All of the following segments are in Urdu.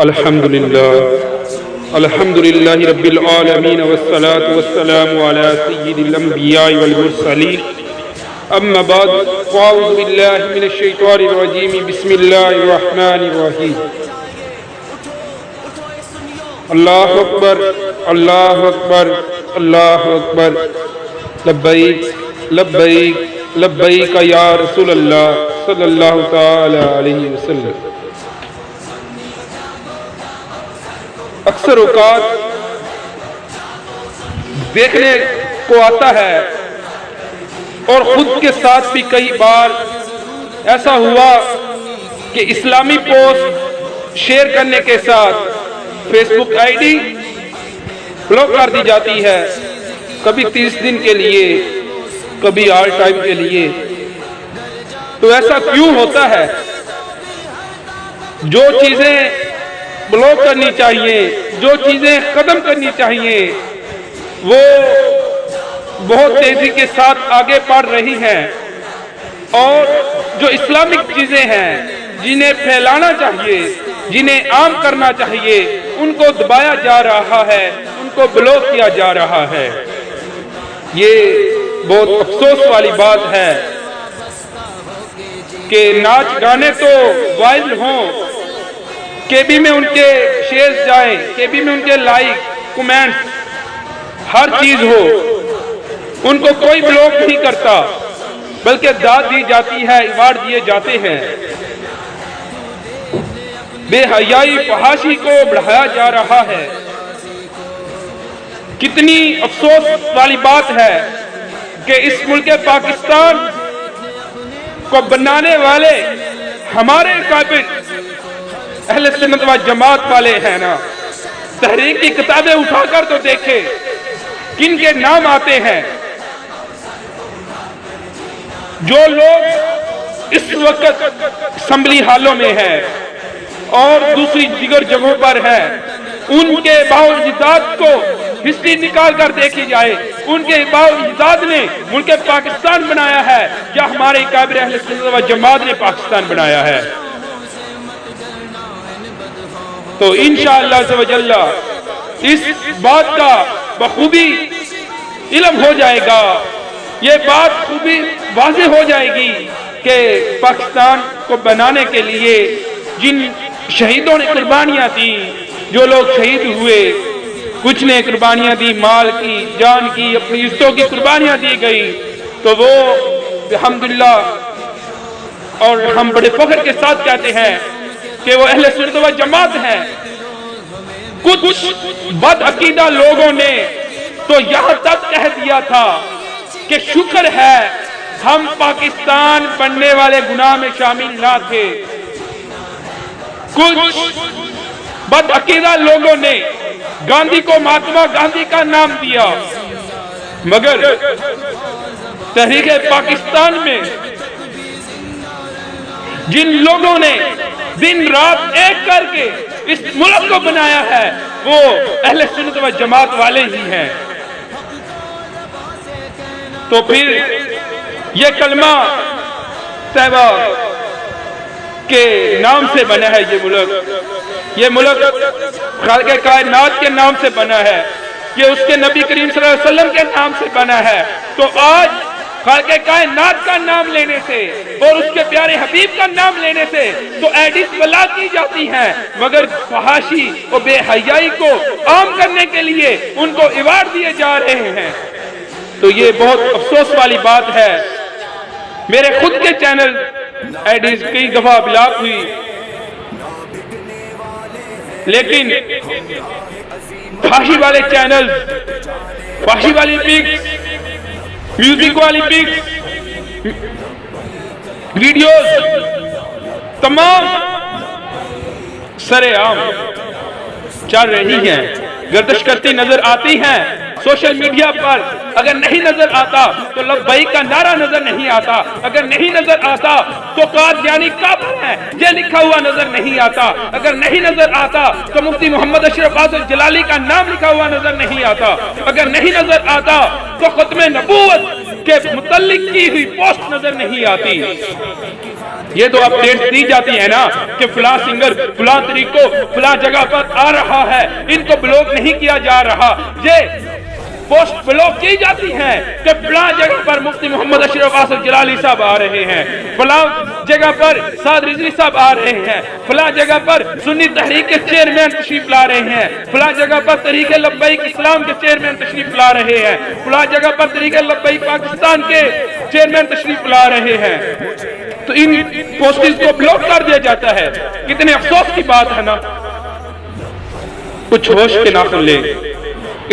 الحمد للہ رب العالمین والصلاة والسلام علی سید الانبیاء والمرسلین اما بعد فاعوذ باللہ من الشیطان الرجیم بسم اللہ الرحمن الرحیم اللہ اکبر اللہ اکبر اللہ اکبر لبیک لبیک لبیک یا رسول اللہ صلی اللہ تعالی علیہ وسلم۔ اکثر اوقات دیکھنے کو آتا ہے اور خود کے ساتھ بھی کئی بار ایسا ہوا کہ اسلامی پوسٹ شیئر کرنے کے ساتھ Facebook I D block کر دی جاتی ہے، کبھی 30 دن کے لیے، کبھی آل ٹائم کے لیے۔ تو ایسا کیوں ہوتا ہے؟ جو چیزیں بلاک کرنی چاہیے، جو چیزیں ختم کرنی چاہیے، وہ بہت تیزی کے ساتھ آگے بڑھ رہی ہیں، اور جو اسلامک چیزیں ہیں جنہیں پھیلانا چاہیے، جنہیں عام کرنا چاہیے، ان کو دبایا جا رہا ہے، ان کو بلاک کیا جا رہا ہے۔ یہ بہت افسوس والی بات ہے کہ ناچ گانے تو وائرل ہوں، کے بی میں ان کے شیئرز جائیں، کے بی میں ان کے لائک کمنٹس ہر چیز ہو، ان کو کوئی بلاک نہیں کرتا، بلکہ داد دی جاتی ہے، ایوارڈ دیے جاتے ہیں۔ بے حیائی فحاشی کو بڑھایا جا رہا ہے۔ کتنی افسوس والی بات ہے کہ اس ملک پاکستان کو بنانے والے ہمارے قابل اہل سنت و جماعت والے ہیں نا، تحریک کی کتابیں اٹھا کر تو دیکھیں کن کے نام آتے ہیں۔ جو لوگ اس وقت اسمبلی ہالوں میں ہیں اور دوسری دیگر جگہوں پر ہیں، ان کے باوجداد کو ہسٹری نکال کر دیکھی جائے، ان کے باوجداد نے ملک پاکستان بنایا ہے یا ہمارے قابل اہل سنت و جماعت نے پاکستان بنایا ہے؟ تو انشاءاللہ عز و جل اس بات کا بخوبی علم ہو جائے گا، یہ بات خوبی واضح ہو جائے گی کہ پاکستان کو بنانے کے لیے جن شہیدوں نے قربانیاں دی، جو لوگ شہید ہوئے، کچھ نے قربانیاں دی، مال کی، جان کی، اپنی عزتوں کی قربانیاں دی گئی، تو وہ الحمدللہ، اور ہم بڑے فخر کے ساتھ کہتے ہیں کہ وہ اہل سنت و جماعت ہیں۔ کچھ بد عقیدہ لوگوں نے تو یہاں تک کہہ دیا تھا کہ شکر ہے ہم پاکستان بننے والے گناہ میں شامل نہ تھے۔ کچھ بد عقیدہ لوگوں نے گاندھی کو مہاتما گاندھی کا نام دیا، مگر تحریک پاکستان میں جن لوگوں نے دن رات ایک کر کے اس ملک کو بنایا ہے وہ اہل سنت و جماعت والے ہی ہیں۔ تو پھر یہ کلمہ طیبہ کے نام سے بنا ہے یہ ملک خالق کائنات کے نام سے بنا ہے، یہ اس کے نبی کریم صلی اللہ علیہ وسلم کے نام سے بنا ہے۔ تو آج خالق کائنات کا نام لینے سے اور اس کے پیارے حبیب کا نام لینے سے تو ایڈس بلا کی جاتی ہیں، مگر فحاشی اور بے حیائی کو عام کرنے کے لیے ان کو ایوارڈ دیے جا رہے ہیں۔ تو یہ بہت افسوس والی بات ہے۔ میرے خود کے چینل ایڈیز کئی دفعہ بلاک ہوئی، لیکن فحاشی والے چینل، فحاشی والی پکس، میوزک والی پکس، ویڈیوز تمام سرے عام چل رہی ہیں، گردش کرتی نظر آتی ہیں سوشل میڈیا پر۔ اگر نہیں نظر آتا تو لبیک کا نعرہ نظر نہیں آتا، اگر نہیں نظر آتا تو قادیانی کافر ہے یہ لکھا ہوا نظر نہیں آتا، اگر نہیں نظر آتا تو مفتی محمد اشرف فاضل جلالی کا نام لکھا ہوا نظر نہیں آتا، اگر نہیں نظر آتا تو ختم نبوت کے متعلق کی ہوئی پوسٹ نظر نہیں آتی۔ یہ تو اپڈیٹ دی جاتی ہے نا کہ فلاں سنگر فلاں طریقوں فلاں جگہ پر آ رہا ہے، ان کو بلاک نہیں کیا جا رہا، یہ پوسٹ بلاک کی جاتی ہیں کہ فلاں جگہ پر مفتی محمد اشرف قاسم جلالی صاحب آ رہے ہیں، فلاں جگہ پر سعد رضوی صاحب آ رہے ہیں، فلاں جگہ پر سنی تحریک کے چیئرمین تشریف لا رہے ہیں، فلاں جگہ پر تحریک لبیک اسلام کے چیئرمین تشریف لا رہے ہیں، فلاں جگہ پر تحریک لبیک پاکستان کے چیئرمین تشریف لا رہے ہیں، تو ان پوسٹز کو بلاک کر دیا جاتا ہے۔ کتنے افسوس کی بات ہے نا۔ کچھ ہوش کے ناخن لیں،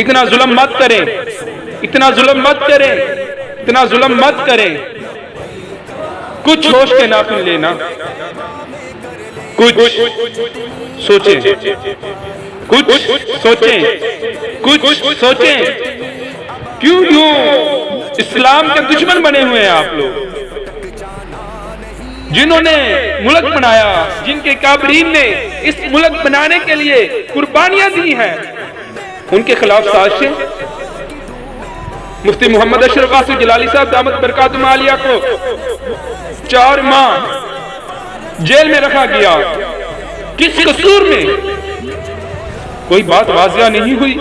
اتنا ظلم مت کریں، اتنا ظلم مت کریں، اتنا ظلم مت کریں، کچھ ہوش کے ناخن لینا، کچھ سوچیں، کچھ سوچیں، کچھ سوچیں۔ کیوں اسلام کے دشمن بنے ہوئے ہیں آپ لوگ؟ جنہوں نے ملک بنایا، جن کے کابرین نے اس ملک بنانے کے لیے قربانیاں دی ہیں، ان کے خلاف سازشیں۔ مفتی محمد اشرف قاسم جلالی صاحب دامت برکاتہم عالیہ کو 4 ماہ جیل میں رکھا گیا، کس قصور میں؟ کوئی بات واضح نہیں ہوئی۔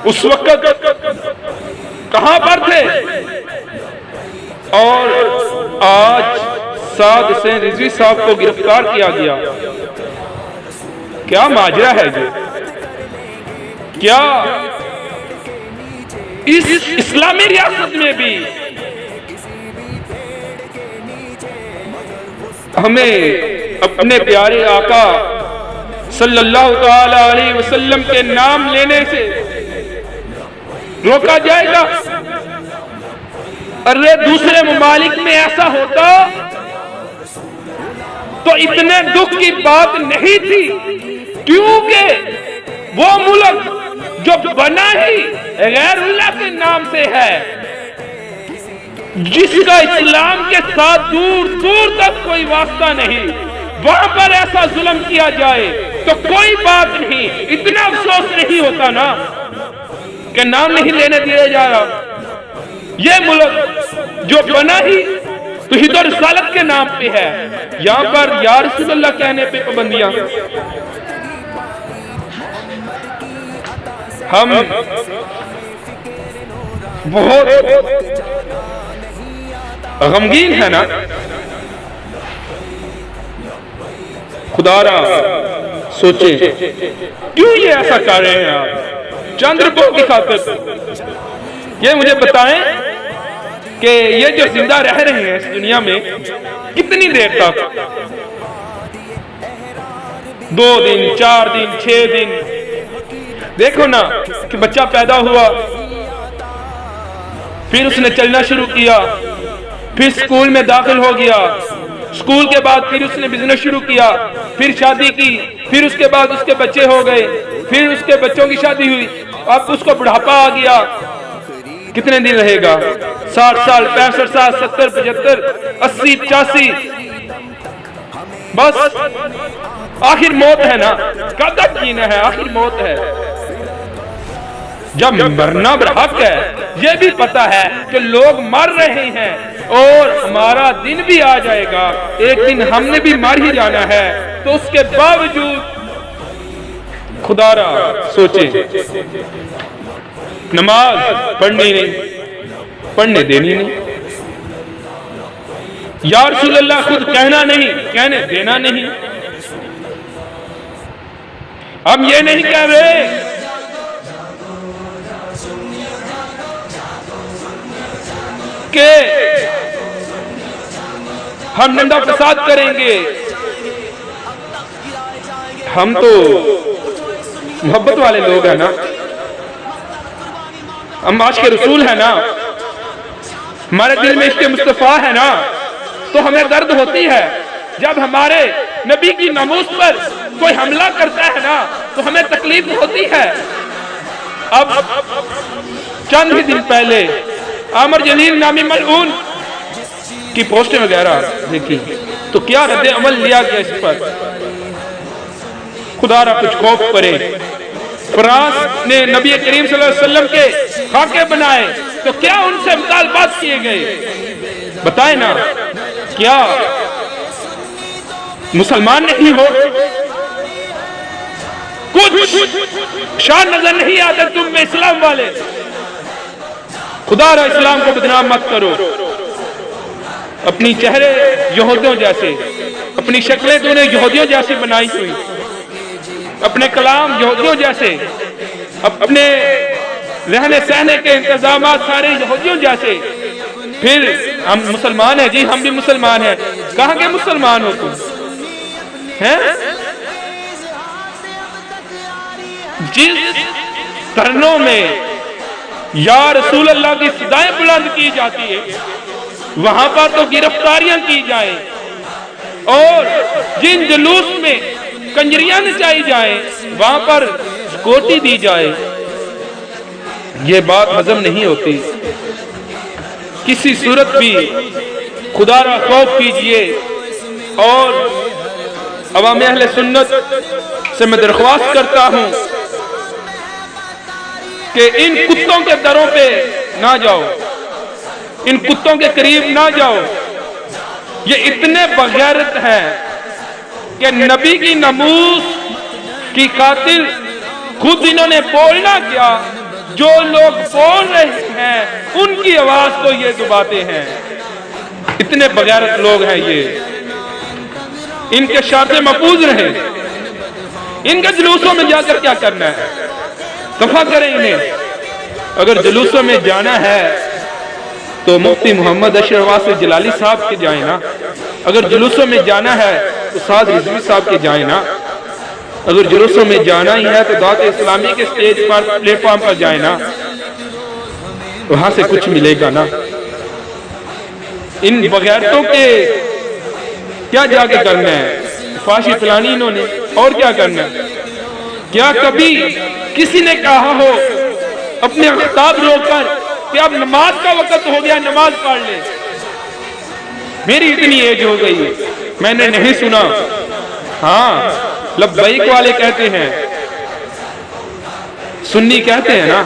اس وقت کہاں پر تھے؟ اور آج سعد حسین رضوی صاحب کو گرفتار کیا گیا۔ کیا ماجرا ہے یہ؟ کیا اس اسلامی ریاست میں بھی ہمیں اپنے پیارے آقا صلی اللہ تعالی علیہ وسلم کے نام لینے سے روکا جائے گا؟ ارے دوسرے ممالک میں ایسا ہوتا تو اتنے دکھ کی بات نہیں تھی، کیونکہ وہ ملک جو بنا ہی غیر اللہ کے نام سے ہے، جس کا اسلام کے ساتھ دور دور تک کوئی واسطہ نہیں، وہاں پر ایسا ظلم کیا جائے تو کوئی بات نہیں، اتنا افسوس نہیں ہوتا نا کہ نام نہیں لینے دیا جا رہا۔ یہ ملک جو بنا ہی توحید و رسالت کے نام پہ ہے، یہاں پر یا رسول اللہ کہنے پہ پابندیاں۔ ہم بہت غمگین ہیں نا۔ خدا را سوچیں کیوں یہ ایسا کر رہے ہیں آپ؟ چند روپوں کی خاطر یہ مجھے بتائیں کہ یہ جو زندہ رہ رہے ہیں اس دنیا میں کتنی دیر تک؟ 2 دن 4 دن 6 دن؟ دیکھو نا کہ بچہ پیدا ہوا، پھر اس نے چلنا شروع کیا، پھر سکول میں داخل ہو گیا، سکول کے بعد پھر اس نے بزنس شروع کیا، پھر شادی کی، پھر اس کے بعد اس کے بچے ہو گئے، پھر اس کے بچوں کی شادی ہوئی، اب اس کو بڑھاپا آ گیا۔ کتنے دن رہے گا؟ 60 سال 65 سال 70 75 80 85، بس آخر موت ہے نا۔ کب تک جینا ہے؟ آخر موت ہے۔ جب مرنا برحق ہے، یہ بھی پتا ہے کہ لوگ مر رہے ہیں اور ہمارا دن بھی آ جائے گا، ایک دن ہم نے بھی مر ہی جانا ہے، تو اس کے باوجود خدا را سوچیں، نماز پڑھنی نہیں، پڑھنے دینی نہیں، یا رسول اللہ خود کہنا نہیں، کہنے دینا نہیں۔ ہم یہ نہیں کہہ رہے کہ ہم نندا فساد کریں گے، ہم تو محبت والے لوگ ہیں نا، ہم عاشق رسول ہیں نا، ہمارے دل میں عشق مصطفیٰ ہے نا، تو ہمیں درد ہوتی ہے جب ہمارے نبی کی ناموس پر کوئی حملہ کرتا ہے نا، تو ہمیں تکلیف ہوتی ہے۔ اب چند ہی دن پہلے عامر جلیل نامی ملعون کی پوسٹیں وغیرہ دیکھی تو کیا رد عمل لیا گیا اس پر؟ خدا را کچھ خوف کرے۔ فرانس نے نبی کریم صلی اللہ علیہ وسلم کے خاکے بنائے تو کیا ان سے مطالبات کیے گئے؟ بتائیں نا، کیا مسلمان نہیں ہو؟ کچھ شان نظر نہیں آتے تم میں اسلام والے؟ خدا را اسلام کو بدنام مت کرو. اپنی چہرے یہودیوں جیسے، اپنی شکلیں تو نے یہودیوں جیسی بنائی ہوئی، اپنے کلام یہودیوں جیسے، اپنے رہنے سہنے کے انتظامات سارے یہودیوں جیسے. پھر ہم مسلمان ہیں، جی ہم بھی مسلمان ہیں. کہاں کے مسلمان ہو تم ہیں؟ جس دھرنوں میں یا رسول اللہ کی صدائیں بلند کی جاتی ہے وہاں پر تو گرفتاریاں کی جائیں، اور جن جلوس میں کنجریاں نچائی جائیں وہاں پر سکوٹی دی جائے. یہ بات ہضم نہیں ہوتی. کسی صورت بھی خدا را خوف کیجئے. اور عوام اہل سنت سے میں درخواست کرتا ہوں کہ ان کتوں کے دروں پہ نہ جاؤ، ان کتوں کے قریب نہ جاؤ. یہ اتنے بغیرت ہیں کہ نبی کی ناموس کی خاطر خود انہوں نے بولنا کیا، جو لوگ بول رہے ہیں ان کی آواز کو یہ دباتے ہیں. اتنے بغیرت لوگ ہیں یہ. ان کے شارطیں محفوظ رہے. ان کے جلوسوں میں جا کر کیا کرنا ہے؟ دفع کریں انہیں. اگر جلوسوں میں جانا ہے تو مفتی محمد اشرف واسف جلالی صاحب کے جائیں نا. اگر جلوسوں میں جانا ہے تو سعد رضوی صاحب کے جائیں نا. اگر جلوسوں میں جانا ہی ہے تو دعوت اسلامی کے سٹیج پر پلیٹ فارم پر جائیں نا. وہاں سے کچھ ملے گا نا. ان بغیرتوں کے کیا جا کے کرنا ہے؟ فاشی پلانی انہوں نے، اور کیا کرنا ہے؟ کیا کبھی کسی نے کہا ہو اپنے خطاب روک کر کہ اب نماز کا وقت ہو گیا نماز پڑھ لے؟ میری اتنی ایج ہو گئی ہے میں نے نہیں سنا. ہاں لبیک والے کہتے ہیں، سنی کہتے ہیں نا.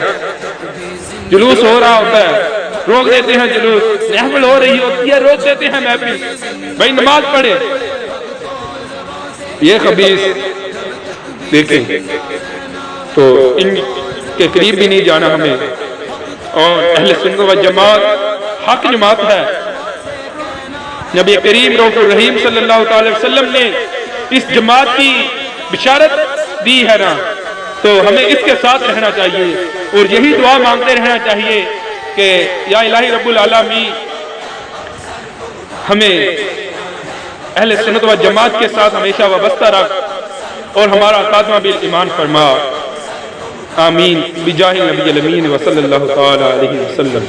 جلوس ہو رہا ہوتا ہے روک دیتے ہیں، جلوس محفل ہو رہی ہوتی ہے روک دیتے ہیں محفل. بھائی نماز پڑھے. یہ خبیث دیکھیں تو ان کے قریب بھی نہیں جانا ہمیں. اور اہل سنت و جماعت حق جماعت ہے. نبی کریم رؤوف الرحیم صلی اللہ تعالی وسلم نے اس جماعت کی بشارت دی ہے نا، تو ہمیں اس کے ساتھ رہنا چاہیے اور یہی دعا مانگتے رہنا چاہیے کہ یا الہی رب العالمین ہمیں اہل سنت و جماعت کے ساتھ ہمیشہ وابستہ رکھ اور ہمارا خاتمہ بالایمان فرما. آمین بجاہ النبی الامین وصلی اللہ تعالی علیہ وسلم.